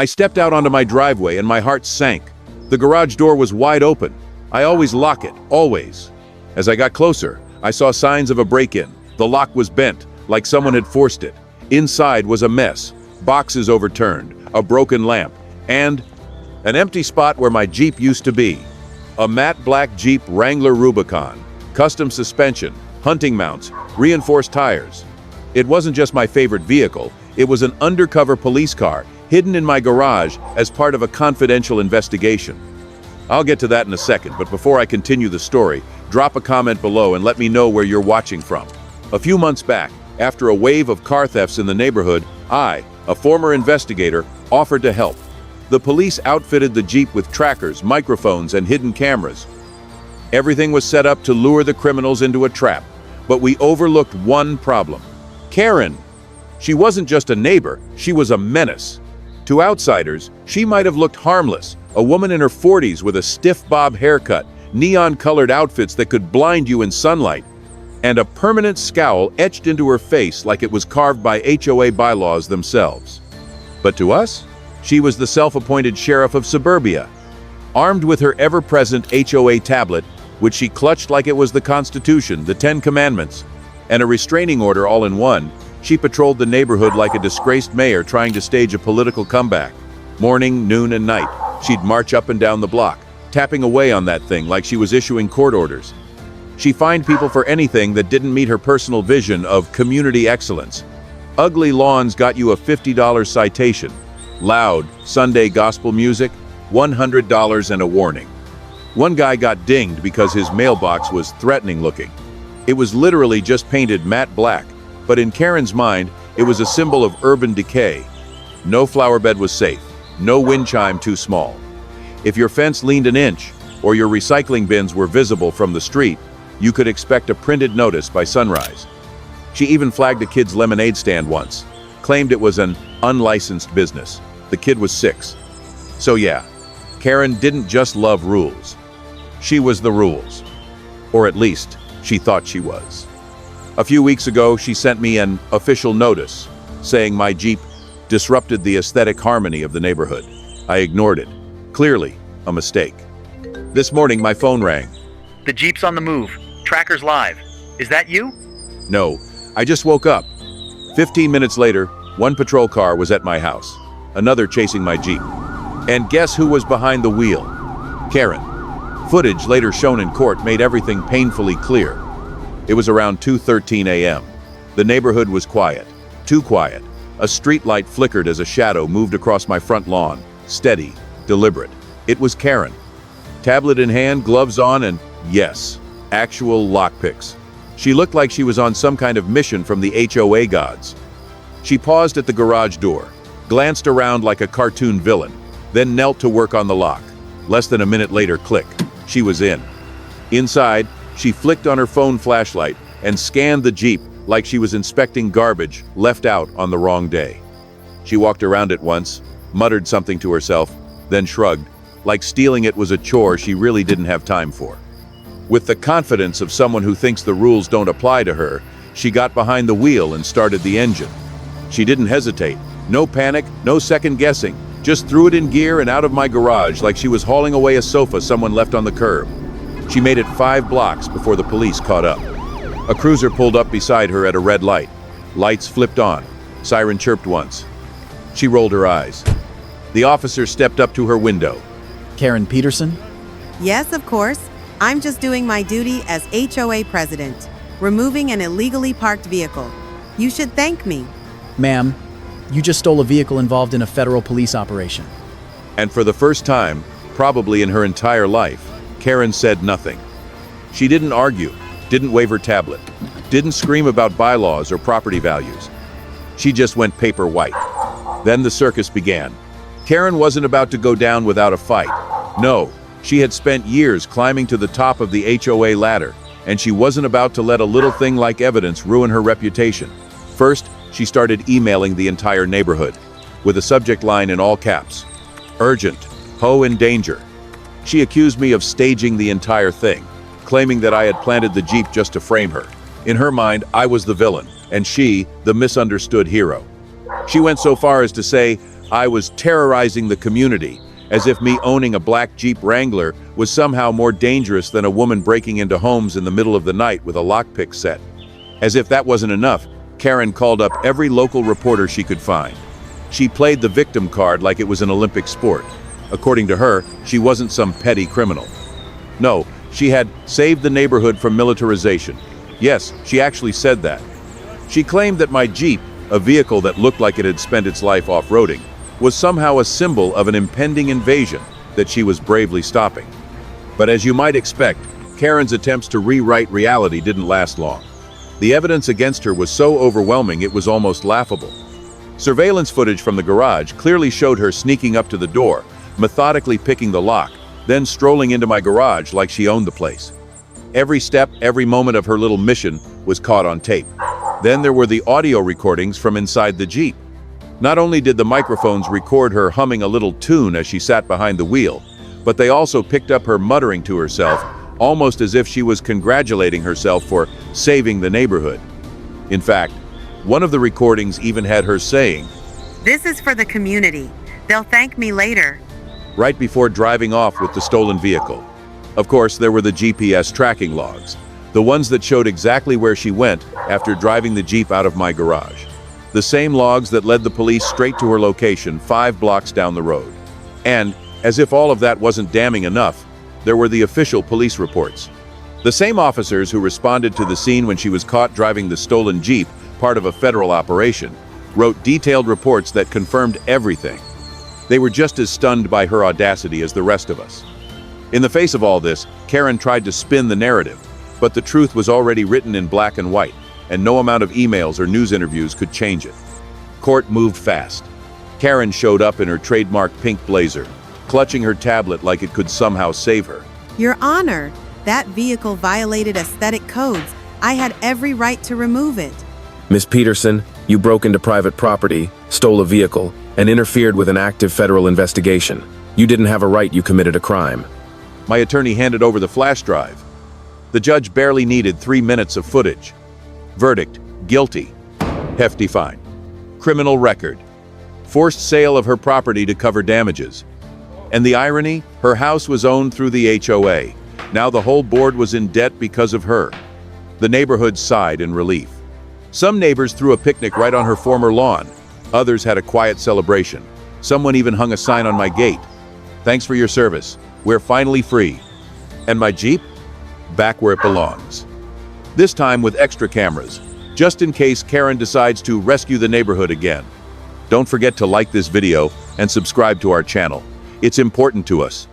I stepped out onto my driveway and my heart sank. The garage door was wide open. I always lock it, always. As I got closer, I saw signs of a break-in. The lock was bent, like someone had forced it. Inside was a mess, boxes overturned, a broken lamp, and an empty spot where my Jeep used to be. A matte black Jeep Wrangler Rubicon, custom suspension, hunting mounts, reinforced tires. It wasn't just my favorite vehicle, it was an undercover police car, hidden in my garage as part of a confidential investigation. I'll get to that in a second, but before I continue the story, drop a comment below and let me know where you're watching from. A few months back, after a wave of car thefts in the neighborhood, I, a former investigator, offered to help. The police outfitted the Jeep with trackers, microphones, and hidden cameras. Everything was set up to lure the criminals into a trap, but we overlooked one problem. Karen. She wasn't just a neighbor, she was a menace. To outsiders, she might have looked harmless, a woman in her 40s with a stiff bob haircut, neon-colored outfits that could blind you in sunlight, and a permanent scowl etched into her face like it was carved by HOA bylaws themselves. But to us, she was the self-appointed sheriff of suburbia. Armed with her ever-present HOA tablet, which she clutched like it was the Constitution, the Ten Commandments, and a restraining order all in one, she patrolled the neighborhood like a disgraced mayor trying to stage a political comeback. Morning, noon, and night, she'd march up and down the block, tapping away on that thing like she was issuing court orders. She fined people for anything that didn't meet her personal vision of community excellence. Ugly lawns got you a $50 citation. Loud, Sunday gospel music, $100 and a warning. One guy got dinged because his mailbox was threatening looking. It was literally just painted matte black, but in Karen's mind, it was a symbol of urban decay. No flower bed was safe, no wind chime too small. If your fence leaned an inch, or your recycling bins were visible from the street, you could expect a printed notice by sunrise. She even flagged a kid's lemonade stand once, claimed it was an unlicensed business. The kid was 6. So yeah, Karen didn't just love rules. She was the rules. Or at least, she thought she was. A few weeks ago, she sent me an official notice, saying my Jeep disrupted the aesthetic harmony of the neighborhood. I ignored it. Clearly, a mistake. This morning, my phone rang. The Jeep's on the move. Tracker's live. Is that you? No, I just woke up. 15 minutes later, one patrol car was at my house, another chasing my Jeep. And guess who was behind the wheel? Karen. Footage later shown in court made everything painfully clear. It was around 2:13 a.m. The neighborhood was quiet. Too quiet. A street light flickered as a shadow moved across my front lawn. Steady, deliberate. It was Karen. Tablet in hand, gloves on, and yes, actual lockpicks. She looked like she was on some kind of mission from the HOA gods. She paused at the garage door, glanced around like a cartoon villain, then knelt to work on the lock. Less than a minute later, click. She was in. Inside, she flicked on her phone flashlight and scanned the Jeep like she was inspecting garbage left out on the wrong day. She walked around it once, muttered something to herself, then shrugged, like stealing it was a chore she really didn't have time for. With the confidence of someone who thinks the rules don't apply to her, she got behind the wheel and started the engine. She didn't hesitate. No panic, no second guessing. Just threw it in gear and out of my garage like she was hauling away a sofa someone left on the curb. She made it 5 blocks before the police caught up. A cruiser pulled up beside her at a red light. Lights flipped on. Siren chirped once. She rolled her eyes. The officer stepped up to her window. Karen Peterson? Yes, of course. I'm just doing my duty as HOA president, removing an illegally parked vehicle. You should thank me. Ma'am, you just stole a vehicle involved in a federal police operation. And for the first time, probably in her entire life, Karen said nothing. She didn't argue, didn't wave her tablet, didn't scream about bylaws or property values. She just went paper white. Then the circus began. Karen wasn't about to go down without a fight. No, she had spent years climbing to the top of the HOA ladder, and she wasn't about to let a little thing like evidence ruin her reputation. First, she started emailing the entire neighborhood, with a subject line in all caps. Urgent, HOA in danger. She accused me of staging the entire thing, claiming that I had planted the Jeep just to frame her. In her mind, I was the villain, and she, the misunderstood hero. She went so far as to say I was terrorizing the community, as if me owning a black Jeep Wrangler was somehow more dangerous than a woman breaking into homes in the middle of the night with a lockpick set. As if that wasn't enough, Karen called up every local reporter she could find. She played the victim card like it was an Olympic sport. According to her, she wasn't some petty criminal. No, she had saved the neighborhood from militarization. Yes, she actually said that. She claimed that my Jeep, a vehicle that looked like it had spent its life off-roading, was somehow a symbol of an impending invasion that she was bravely stopping. But as you might expect, Karen's attempts to rewrite reality didn't last long. The evidence against her was so overwhelming it was almost laughable. Surveillance footage from the garage clearly showed her sneaking up to the door, methodically picking the lock, then strolling into my garage like she owned the place. Every step, every moment of her little mission was caught on tape. Then there were the audio recordings from inside the Jeep. Not only did the microphones record her humming a little tune as she sat behind the wheel, but they also picked up her muttering to herself, almost as if she was congratulating herself for saving the neighborhood. In fact, one of the recordings even had her saying, This is for the community. They'll thank me later. right before driving off with the stolen vehicle. Of course, there were the GPS tracking logs, the ones that showed exactly where she went after driving the Jeep out of my garage. The same logs that led the police straight to her location 5 blocks down the road. And, as if all of that wasn't damning enough, there were the official police reports. The same officers who responded to the scene when she was caught driving the stolen Jeep, part of a federal operation, wrote detailed reports that confirmed everything. They were just as stunned by her audacity as the rest of us. In the face of all this, Karen tried to spin the narrative, but the truth was already written in black and white, and no amount of emails or news interviews could change it. Court moved fast. Karen showed up in her trademark pink blazer, clutching her tablet like it could somehow save her. Your Honor, that vehicle violated aesthetic codes. I had every right to remove it. Miss Peterson, you broke into private property, stole a vehicle, and interfered with an active federal investigation. You didn't have a right, you committed a crime. My attorney handed over the flash drive. The judge barely needed 3 minutes of footage. Verdict: guilty. Hefty fine. Criminal record. Forced sale of her property to cover damages. And the irony? Her house was owned through the HOA. Now the whole board was in debt because of her. The neighborhood sighed in relief. Some neighbors threw a picnic right on her former lawn. Others had a quiet celebration. Someone even hung a sign on my gate. Thanks for your service. We're finally free. And my Jeep? Back where it belongs. This time with extra cameras, just in case Karen decides to rescue the neighborhood again. Don't forget to like this video and subscribe to our channel. It's important to us.